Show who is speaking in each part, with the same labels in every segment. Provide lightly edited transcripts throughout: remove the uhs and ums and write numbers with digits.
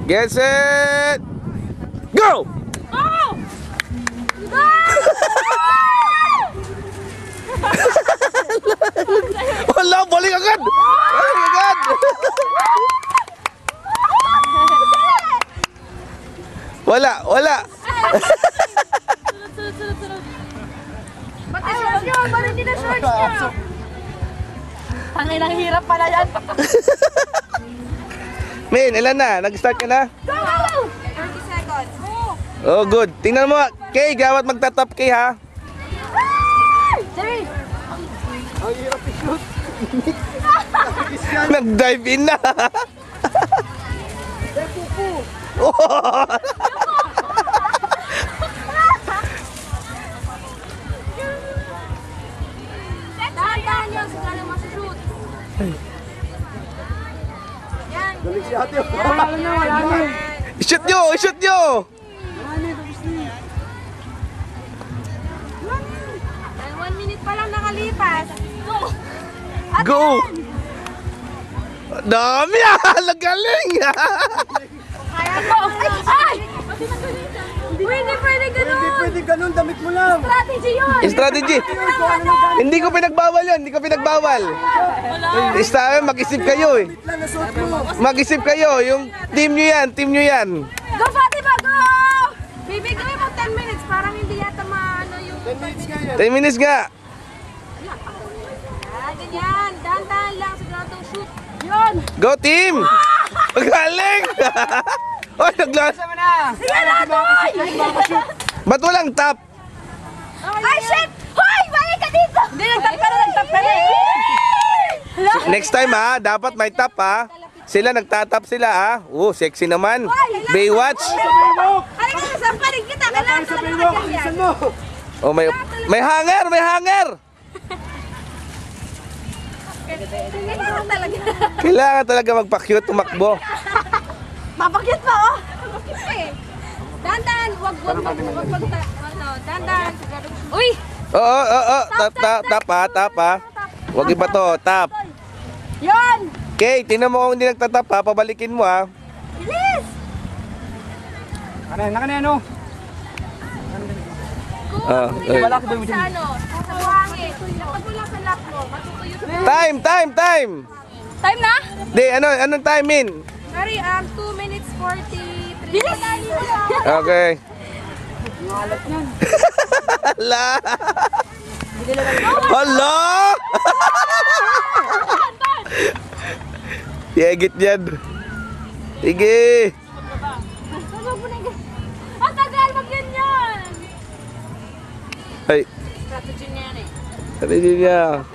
Speaker 1: Get set. Go!
Speaker 2: Oh! Go!
Speaker 1: Wala, balik agad! Balik agad! Wala, wala!
Speaker 2: Sunod. Ba't shorts nyo? Ba't hindi na shorts nyo? Tangay lang hirap pala yan.
Speaker 1: Min, ilan na? Nag-start ka na?
Speaker 2: Go! 30 seconds.
Speaker 1: Oh, good. Tingnan mo, Kay, gawat magtatap Kay ha.
Speaker 2: Jerry!
Speaker 3: Ang hirap i-shoot.
Speaker 1: Nag-dive in na.
Speaker 2: Dahan-dahan nyo, siguro masushoot. Yan.
Speaker 3: Galing si ate. Wala na.
Speaker 1: I-shoot nyo, i-shoot nyo.
Speaker 2: 1 minute pa lang nakalipas. Go!
Speaker 1: Go! Dami ah! Nagaling!
Speaker 2: Kaya ko! Ay! Pwede ganun!
Speaker 3: Hindi pwede ganun, damit mo lang.
Speaker 2: Strategy yun!
Speaker 1: Strategy! Hindi ko pinagbawal yun, hindi ko pinagbawal. Basta mag-isip kayo eh.
Speaker 3: Damit lang nasuot mo.
Speaker 1: Mag-isip kayo, yung team nyo yan.
Speaker 2: Go, Fatima! Go! Bibigay mo 10 minutes, parang hindi yata maano yung...
Speaker 3: 10 minutes nga yan.
Speaker 1: 10 minutes nga.
Speaker 2: Ganyan! Dahan-dahan lang, siguradong shoot. Yun!
Speaker 1: Go team! Magaling! Oy, naglas!
Speaker 2: Sige na, Toy!
Speaker 1: Ba't walang tap?
Speaker 2: Ay, shit! Hoy! Bakit ka dito? Hindi, nagtap ka na
Speaker 1: Next time ha, dapat may tap ha. Sila nagtatap sila ha. Sexy naman. Baywatch.
Speaker 2: Halika na, samparin kita. Kailangan ka lang
Speaker 3: Bilisan
Speaker 2: nakaganyan.
Speaker 3: mo.
Speaker 1: May hanger, may hanger.
Speaker 2: Kailangan talaga.
Speaker 1: Kailangan talaga magpa-cute, tumakbo.
Speaker 2: Papakyat pa, oh! Papakyat pa eh. Dahan-dahan, wag, dahan-dahan. Uy!
Speaker 1: Oo. Tap ha. Huwag iba to, tap.
Speaker 2: Yon!
Speaker 1: Okay, tingnan mo kung hindi nagtatap ha, pabalikin mo ha.
Speaker 2: Bilis!
Speaker 3: Ano?
Speaker 2: Wala ko sa ano, sa buhangin. Kapag wala sa lock mo, matutuyo sa...
Speaker 1: Time!
Speaker 2: Time na?
Speaker 1: Di, anong time in?
Speaker 2: Sorry, 2 minutes 43. Bilis!
Speaker 1: Okay. Hala! Hala! Yegit yan. Sige.
Speaker 2: Ang tagal, wag ganyan!
Speaker 1: Ay,
Speaker 2: Strategy niya yan eh.
Speaker 1: ano yun niya?
Speaker 2: 3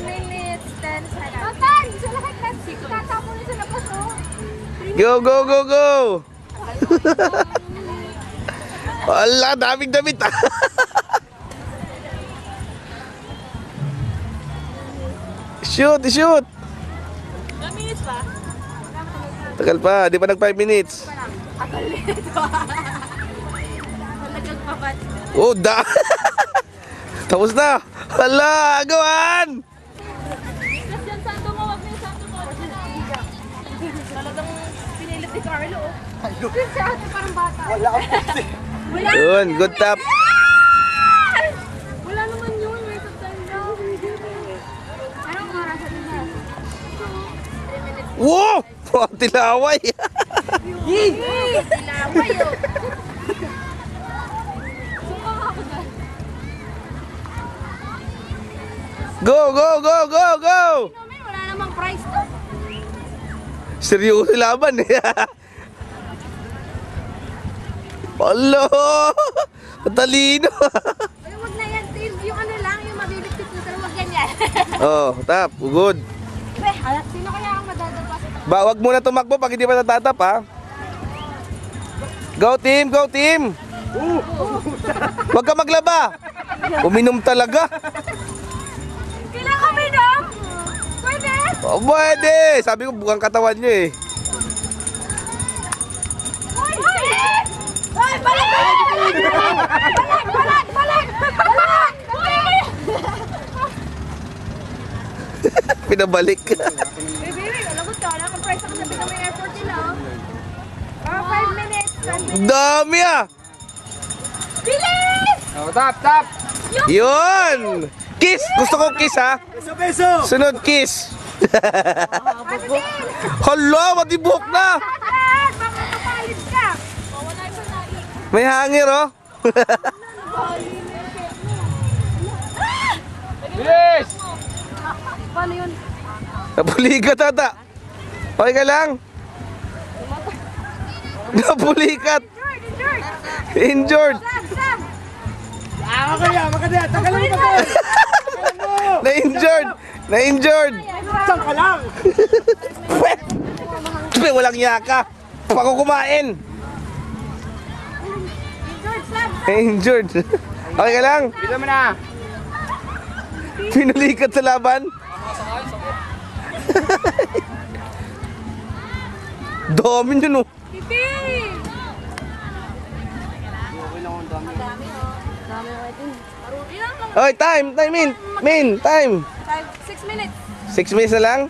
Speaker 2: minutes, 10 seconds. Total! Gusto lang kahit kasi tatapo na sa labas, oh.
Speaker 1: Go! Wala, daming damit ah. Shoot!
Speaker 2: 2 minutes ba?
Speaker 1: Tagal pa, di pa nag 5 minutes.
Speaker 2: Tagal nito. Talagang pabat.
Speaker 1: Oh, Tapos na. Hala, agawan!
Speaker 2: Kasi yan, santo mo, wag mo yung santo mo. Talagang pinilit ni Carlo, oh. Si ate parang bata.
Speaker 3: Wala kang puti.
Speaker 2: Wala.
Speaker 1: Yun, good tap.
Speaker 2: Wala naman yun, may time daw. Anong oras sa tina? 3 minutes.
Speaker 1: Wow! Tilaway.
Speaker 2: Tilaway, oh.
Speaker 1: Go!
Speaker 2: Namin, wala namang price to.
Speaker 1: Seryoso laban eh. Hala! Matalino.
Speaker 2: Ay, wag na yan. Yung ano lang, yung mabibitik na pero wag ganyan.
Speaker 1: Oh, tap. Good.
Speaker 2: Sino kaya ang madadabas?
Speaker 1: Wag muna tumakbo pag hindi pa natatap ha. Go team! Wag ka maglaba. Uminom talaga.
Speaker 2: Kailan ka minom? Pwede?
Speaker 1: Oh, pwede. Sabi ko bukang katawan nyo eh.
Speaker 2: Hoy! Hoy! Balik!
Speaker 1: Pinabalik.
Speaker 2: Baby, alam mo dito. Nakapress ako sa biglang may airport nila. 5 minutes. 10 minutes.
Speaker 1: Dami ah!
Speaker 2: Bilis!
Speaker 3: Oh, tap!
Speaker 1: Yun! Kiss! Gusto ko kiss ha!
Speaker 3: Peso!
Speaker 1: Sunod kiss!
Speaker 2: Ano din?
Speaker 1: Hala! Matibok na!
Speaker 2: Baka kapalit ka. Wala yung panali.
Speaker 1: May hangir oh!
Speaker 3: Bilis!
Speaker 2: Paano yun?
Speaker 1: Napulikat ata! Okay ka lang? Napulikat!
Speaker 2: George!
Speaker 1: Injured!
Speaker 2: Sam!
Speaker 3: Makadya! Tagalan mo ba ito?
Speaker 1: Na-injured! Na-injured!
Speaker 3: Saan ka lang?
Speaker 1: Walang yaka! Pako kumain!
Speaker 2: George, Sam!
Speaker 1: Na-injured! Okay ka lang?
Speaker 3: Bila mo na!
Speaker 1: Pinulikat sa laban? Dami yun oh!
Speaker 2: Pipi! Dami oh. Dami oh. Marumi lang lang.
Speaker 1: Oy, time! Time!
Speaker 2: 6 minutes.
Speaker 1: 6 minutes na lang?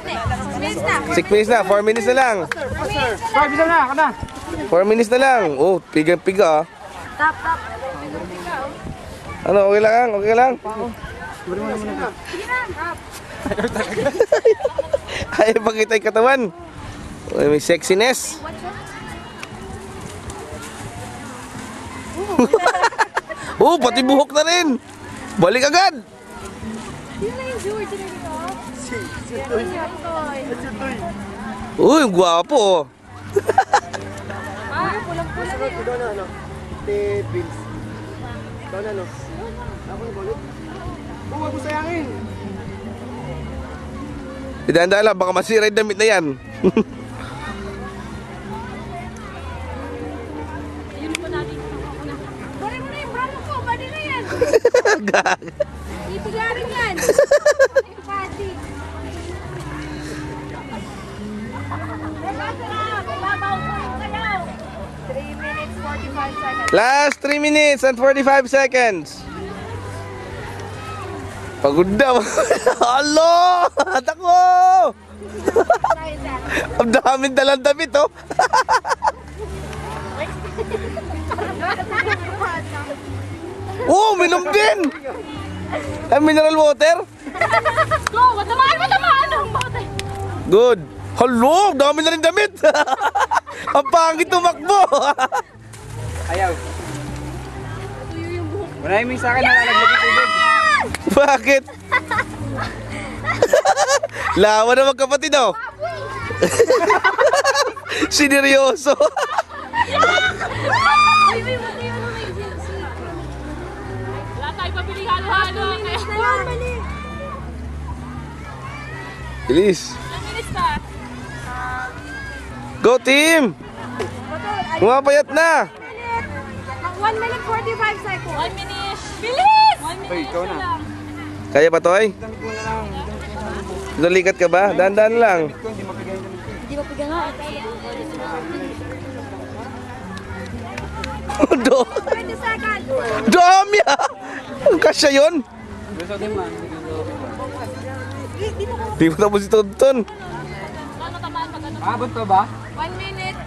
Speaker 2: 6 minutes na.
Speaker 1: 6 minutes na, 4 minutes na lang.
Speaker 3: Sir, bisa na! Kada!
Speaker 1: 4 minutes na lang. Oh, piga-piga ah.
Speaker 2: Tap.
Speaker 1: Ano, okay lang? Okay lang?
Speaker 2: Sige na. Tap.
Speaker 1: Ayaw pakita yung katawan. Uy, may sexiness. Oh, pati buhok na rin. Balik agad.
Speaker 2: Yun na yung George. Yun na yung Si Toy.
Speaker 1: Uy, ang gwapo oh.
Speaker 2: Pulang-pula din.
Speaker 3: Ikaw na, ano? Vince. Ikaw na, no? Ako yung bullet. Huwag mo sayangin!
Speaker 1: Idandala, baka masira yung damit na yan.
Speaker 2: Bari mo na yung bravo ko. Bari na yan.
Speaker 1: Gag.
Speaker 2: Ipigarin yan. Yung pati. Babaw ko yung sayaw. 3 minutes, 45 seconds.
Speaker 1: Last 3 minutes and 45 seconds. Pagod daw. Alo! Tako! Ang daming dalang damit oh. Oh, minom din! Ay, mineral water?
Speaker 2: Go! Matamaan ang bote.
Speaker 1: Good. Hello, dami na rin damit. Ang pangit tumakbo.
Speaker 3: Ayaw. Unahin mo yung sa akin, nalalaglag yung tubig.
Speaker 1: Bakit? Lawa na magkapatid oh. Sineryoso.
Speaker 2: Wala tayo pabili halo-halo.
Speaker 1: Bilis.
Speaker 2: Minutes na.
Speaker 1: Go team! Pumapayat na.
Speaker 2: 1 minute 45 seconds. 1 minute. Bilis! 1 minute.
Speaker 3: Hoy, ikaw na.
Speaker 1: Kaya pa Toy?
Speaker 3: Damit mo na lang.
Speaker 1: Lulikat ka ba? Dahan-dahan lang.
Speaker 3: Ikaw, hindi mapigay yung damit ko.
Speaker 2: Hindi ba piga nga?
Speaker 1: Do
Speaker 2: 20 seconds.
Speaker 1: dami ah! Kasya yun?
Speaker 3: Gusto din man.
Speaker 1: Di mo tapos si Tonton.
Speaker 3: Abot pa ba?
Speaker 2: 1 minute.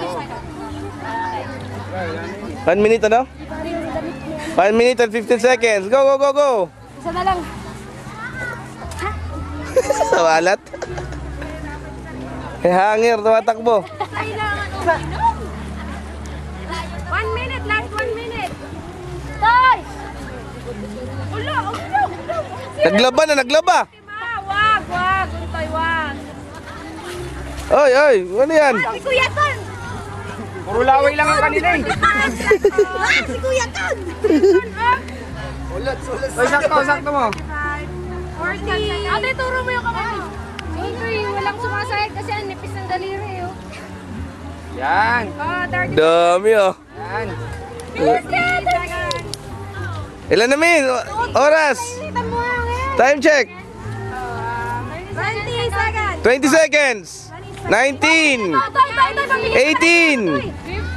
Speaker 2: 50 seconds.
Speaker 1: 1 minute ano? 1 minute and 15 seconds. Go, go, go, go!
Speaker 2: Isa na lang.
Speaker 1: Walat. Eh, hangir, tumatakbo.
Speaker 2: Kailangan uminom. 1 minute. Last 1 minute. Tay! Ulo!
Speaker 1: Naglaba na, naglaba.
Speaker 2: Wag. Untay, wag.
Speaker 1: Oy, oy, ano yan?
Speaker 2: Si Kuya Ton!
Speaker 3: Puro laway lang ang kanila eh.
Speaker 2: Si Kuya Ton!
Speaker 3: Ulat. Oy, sakto mo.
Speaker 2: 40. Ate, turo mo yung kamay. Siyempre, walang sumasayad kasi ang nipis ng daliri. Oh.
Speaker 3: Yan.
Speaker 2: 30
Speaker 1: Dami oh.
Speaker 3: Yan.
Speaker 2: seconds.
Speaker 1: Ilan na min? Oras.
Speaker 2: Kita mo lang eh.
Speaker 1: Time check.
Speaker 2: 20 seconds.
Speaker 1: 20 seconds. 19. 18.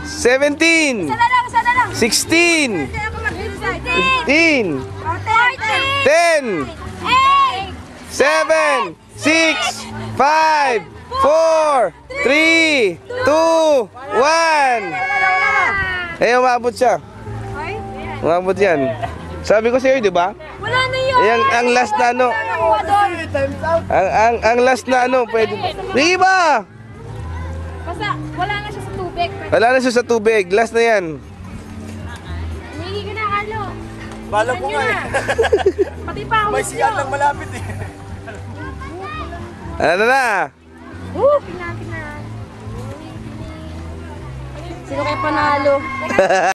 Speaker 1: 17.
Speaker 2: Isa na lang.
Speaker 1: 16.
Speaker 2: Hindi ako mag-decide.
Speaker 1: 15.
Speaker 2: 40.
Speaker 1: 10.
Speaker 2: 8.
Speaker 1: 7. 6. 5, 4, 3, 2, 1. Eh, umabot siya.
Speaker 2: Ay?
Speaker 1: Umabot yan. Sabi ko sa'yo, di ba?
Speaker 2: Wala na yun.
Speaker 1: Eh, ang last na ano.
Speaker 2: Nakuha doon.
Speaker 3: Time's out.
Speaker 1: Ang last na ano, pwede. Sige ba?
Speaker 2: Basta wala na siya sa tubig.
Speaker 1: Wala na siya sa tubig. Last na yan.
Speaker 2: Humingi ka na, Carlo.
Speaker 3: Bala ko nga eh.
Speaker 2: Pati pa ako.
Speaker 3: May siyan lang malapit eh.
Speaker 1: Ano na?
Speaker 2: Tingnan. Sino kayo panalo?